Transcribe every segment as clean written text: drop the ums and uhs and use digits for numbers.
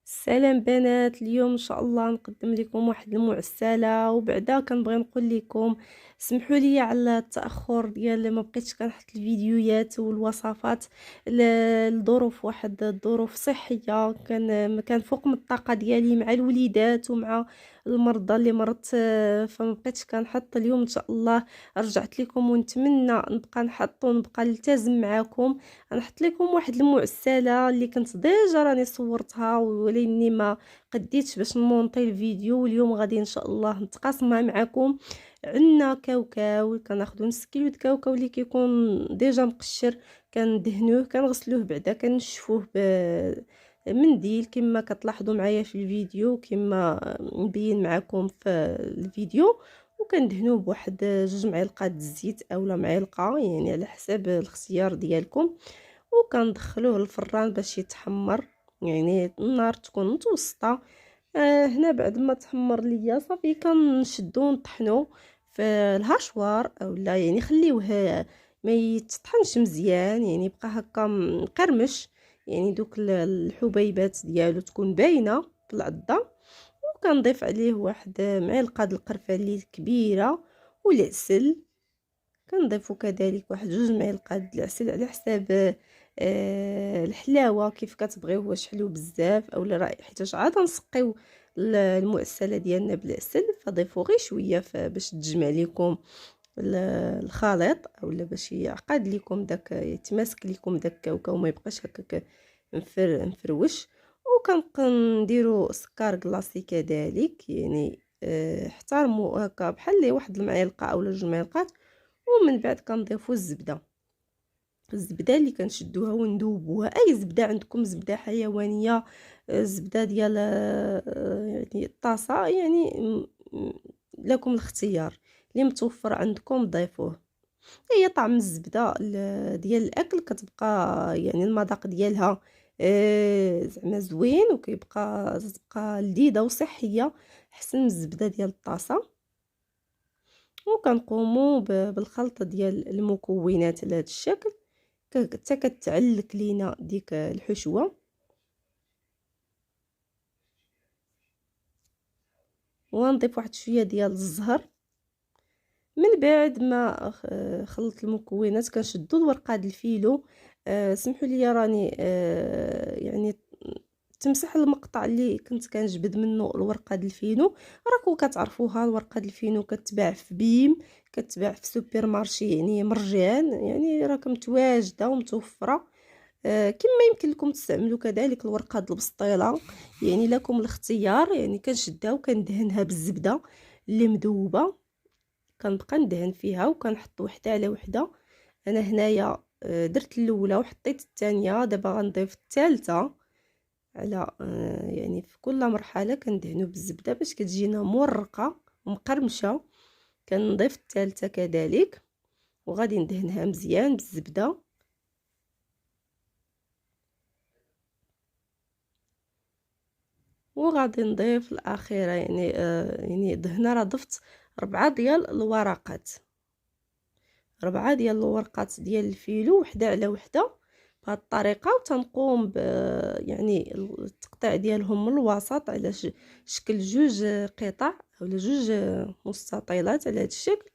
السلام بنات، اليوم ان شاء الله نقدم لكم واحد المعسله. وبعدا كنبغي نقول لكم سمحوا لي على التاخر ديال ما بقيتش كنحط الفيديوهات والوصفات الظروف، واحد الظروف صحيه كان فوق من الطاقه ديالي مع الوليدات ومع المرضى اللي مرضت. فما بقيتش كنحط. اليوم ان شاء الله رجعت لكم ونتمنى نبقى نحط ونبقى نلتزم معكم. نحط لكم واحد المعسله اللي كنت ديجا راني صورتها ولكني ما قديتش باش نمونطي الفيديو، واليوم غادي ان شاء الله نتقاسمها معكم. عندنا كاوكاو، كناخذوا نص كيلو د كاوكاو اللي كيكون ديجا مقشر، كندهنوه كنغسلوه، بعدا كنشفوه بمنديل كما كتلاحظوا معايا في الفيديو، كما مبين معكم في الفيديو. وكندهنوه بواحد 2 معالق الزيت اولا معلقه، يعني على حساب الاختيار ديالكم. وكندخلوه للفران باش يتحمر، يعني النار تكون متوسطه. هنا بعد ما تحمر ليا صافي كنشدو ونطحنو في الهاشوار، اولا يعني خليوه ما يتطحنش مزيان، يعني يبقى هكا مقرمش، يعني دوك الحبيبات ديالو تكون باينه في العضه. وكنضيف عليه واحد معلقه د القرفه كبيره والعسل. كنضيفو كذلك واحد 2 معالق د العسل على حساب الحلاوه، كيف كتبغيو، واش حلو بزاف اولا حيتاش عاد نسقيو المعسله ديالنا بالعسل، فضيفوا غير شويه باش تجمع لكم الخليط، اولا باش يعقد لكم داك، يتماسك لكم داك الكاوكاو ما يبقاش هكاك مفروش. وكنديروا سكر كلاصي كذلك، يعني احترموا هكا بحال واحد المعلقه اولا 2 معالق. ومن بعد كنضيفوا الزبده اللي كنشدوها وندوبوها، اي زبده عندكم، زبده حيوانيه، زبده ديال يعني الطاسه، يعني لكم الاختيار اللي متوفر عندكم ضيفوه. هي طعم الزبده ديال الاكل كتبقى، يعني المذاق ديالها زعما زوين، تبقى لذيذه وصحيه احسن من الزبده ديال الطاسه. وكنقوموا بالخلط ديال المكونات على هذا الشكل حتى كتعلك لينا ديك الحشوه. ونضيف واحد شويه ديال الزهر. من بعد ما خلطت المكونات كنشدوا الورقه ديال الفيلو. سمحوا لي راني يعني تمسح المقطع اللي كنت كنجبد منه الورقه ديال الفينو. راكم كتعرفوها الورقه ديال الفينو كتباع في بيم، كتباع في سوبر مارشي، يعني مرجان، يعني راكم متواجده ومتوفره. كما يمكن لكم تستعملوا كذلك الورقه ديال البسطيله، يعني لكم الاختيار. يعني كنشدها وكندهنها بالزبده اللي مذوبه، كنبقى ندهن فيها وكنحط وحده على وحده. انا هنايا درت الاولى وحطيت الثانيه، دابا غنضيف الثالثه على يعني في كل مرحله كندهنوا بالزبده باش كتجينا مورقه ومقرمشه. كنضيف الثالثه كذلك وغادي ندهنها مزيان بالزبده. وغادي نضيف الاخيره، يعني دهنا راه ضفت 4 ديال الورقات، 4 ديال الورقات ديال الفيلو وحده على وحده بهذه الطريقه. وتنقوم يعني التقطيع ديالهم من الوسط على شكل 2 قطع اولا 2 مستطيلات على هذا الشكل.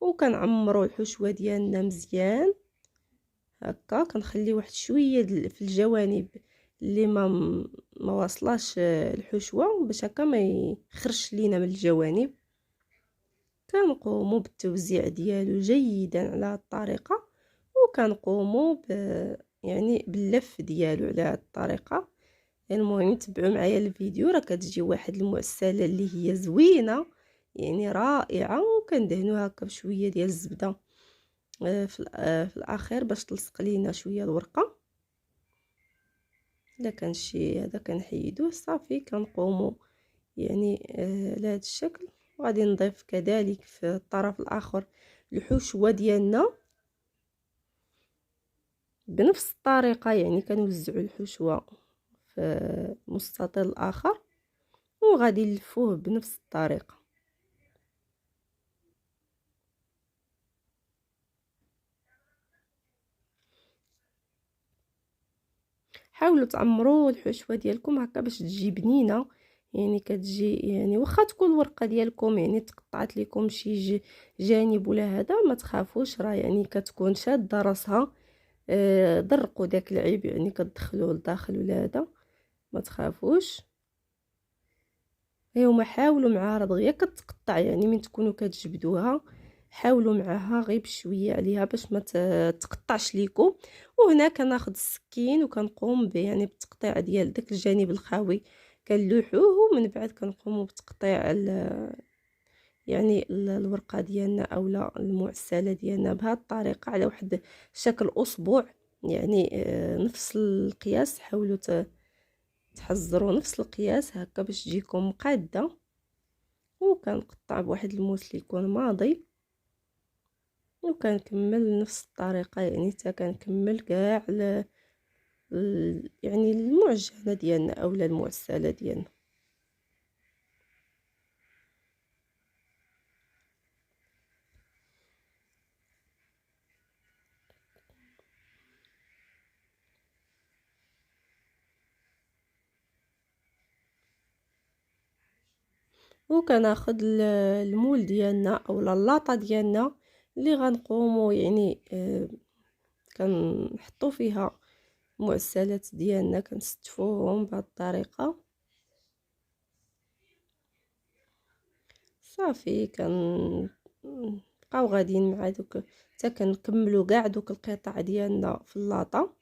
وكنعمروا الحشوه ديالنا مزيان هكا، كنخلي واحد شويه في الجوانب اللي ما واصلاش الحشوه باش هكا ما يخرجش لينا من الجوانب. كنقوموا بالتوزيع ديالو جيدا على هذه الطريقه، وكنقوموا يعني باللف ديالو على هذه الطريقه. المهم تبعوا معايا الفيديو، راه كتجي واحد المعسله اللي هي زوينه يعني رائعه. وكندهنوها هكا بشويه ديال الزبده في الاخير باش تلصق لينا شويه الورقه. الا كان شي هذا كنحيدوه صافي. كنقوموا يعني على هذا الشكل. وغادي نضيف كذلك في الطرف الاخر الحشوه ديالنا بنفس الطريقه، يعني كنوزعوا الحشوه في المستطيل الاخر وغادي نلفوه بنفس الطريقه. حاولوا تعمروا الحشوه ديالكم هكا باش تجي بنينه. يعني كتجي يعني واخا تكون الورقه ديالكم يعني تقطعت لكم شي جانب ولا هذا، ما تخافوش، راه يعني كتكون شاده راسها. ضرقوا داك العيب يعني كتدخلوه لداخل ولا هذا، ما تخافوش. هما حاولوا معها دغيا كتقطع، يعني من تكونوا كتجبدوها حاولوا معها غير بشويه عليها باش ما تقطعش ليكم. وهنا كناخذ السكين وكنقوم يعني بالتقطيع ديال داك الجانب الخاوي، كنلوحوه ومن بعد كنقوموا بتقطيع يعني الورقه ديالنا اولا المعسله ديالنا بهذه الطريقه على واحد شكل اصبع. يعني نفس القياس، حاولوا تحزروا نفس القياس هكا باش تجيكم مقاده. وكنقطع بواحد الموس اللي يكون ماضي، وكنكمل نفس الطريقه، يعني حتى كنكمل كاع يعني المعجنه ديالنا اولا المعسله ديالنا. وكناخذ المول ديالنا اولا اللاطه ديالنا اللي غنقوموا يعني كنحطوا فيها المعسلات ديالنا، كنستفوهم بهذه الطريقه. صافي كنبقاو غاديين مع دوك حتى كنكملوا كاع دوك القطع ديالنا في اللاطه.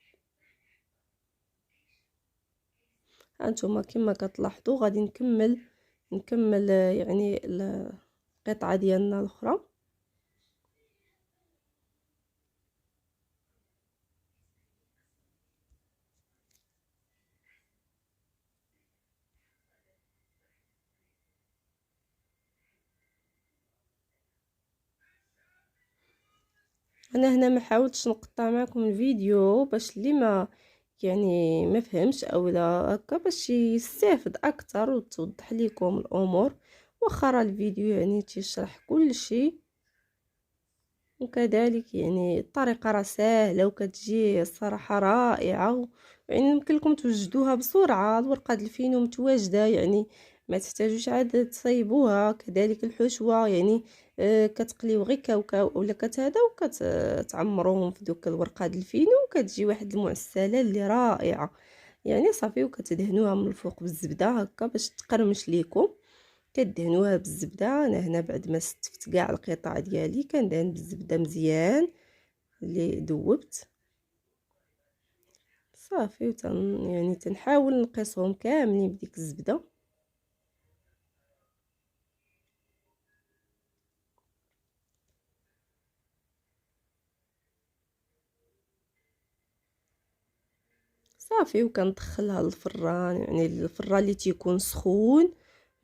هانتوما كما كتلاحظوا غادي نكمل يعني القطعه ديالنا الاخرى. انا هنا ما حاولتش نقطع معكم الفيديو باش اللي ما يعني ما فهمش اولا هكا باش يستافد اكثر وتوضح لكم الامور، واخا راه الفيديو يعني تيشرح كل شيء. وكذلك يعني الطريقه راه سهله وكتجي الصراحه رائعه، يعني يمكن لكم توجدوها بسرعه. الورقه د الفينو متواجده، يعني ما تحتاجوش عاد تصايبوها. كذلك الحشوه يعني كتقليو غير كاوكاو ولا كتهدا وكتعمروهم في دوك الورقه د الفينو، وكتجي واحد المعسله اللي رائعه. يعني صافي وكتدهنوها من الفوق بالزبده هكا باش تقرمش ليكم. كدهنوها بالزبده. انا هنا بعد ما ستفت كاع القطع ديالي كندهن بالزبده مزيان اللي ذوبت. صافي يعني تنحاول نقيسهم كاملين بديك الزبده. صافي وكندخلها للفران، يعني الفران اللي تيكون سخون.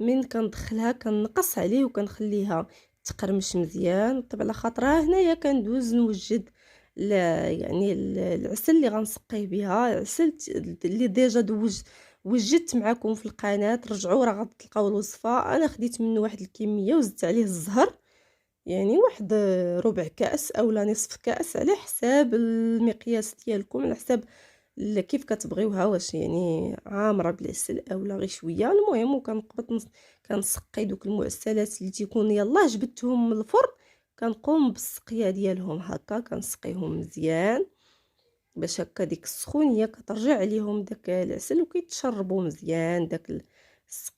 من كندخلها كنقص عليه وكنخليها تقرمش مزيان. طبعا على خاطرها هنايا كندوز نوجد يعني العسل اللي غنسقيه بها، عسل اللي ديجا وجدت معكم في القناه. رجعوا راه غتلقاو الوصفه. انا خديت منه واحد الكميه وزدت عليه الزهر، يعني واحد ربع كاس اولا نصف كاس على حساب المقياس ديالكم، على حساب كيف كتبغيوها، واش يعني عامره بالعسل اولا غير شويه. المهم وكنقبط كنسقي دوك المعسلات اللي تيكون يلاه جبدتهم من الفرن. كنقوم بالسقيه ديالهم هكا، كنسقيهم مزيان باش هكا ديك السخونيه كترجع عليهم داك العسل وكيتشربوا مزيان داك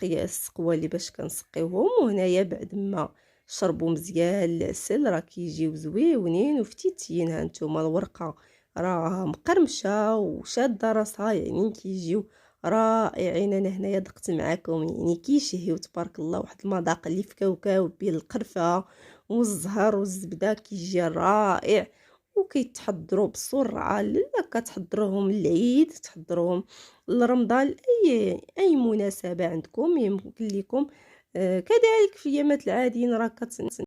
السقوه اللي باش كنسقيوهم. وهنايا بعد ما شربوا مزيان العسل راه كيجيو زويونين وفتيتين. ها نتوما الورقه راه مقرمشه وشاده راسها، يعني كيجيو رائعين. انا هنايا دقت معاكم يعني كيشهيو تبارك الله. واحد المذاق اللي في كاوكاو بين القرفه والزهر والزبده كيجي رائع. وكيتحضروا بسرعه، لا كتحضروهم للعيد، تحضروهم لرمضان، اي مناسبه عندكم يمكن لكم. كذلك في ايامات العاديين راه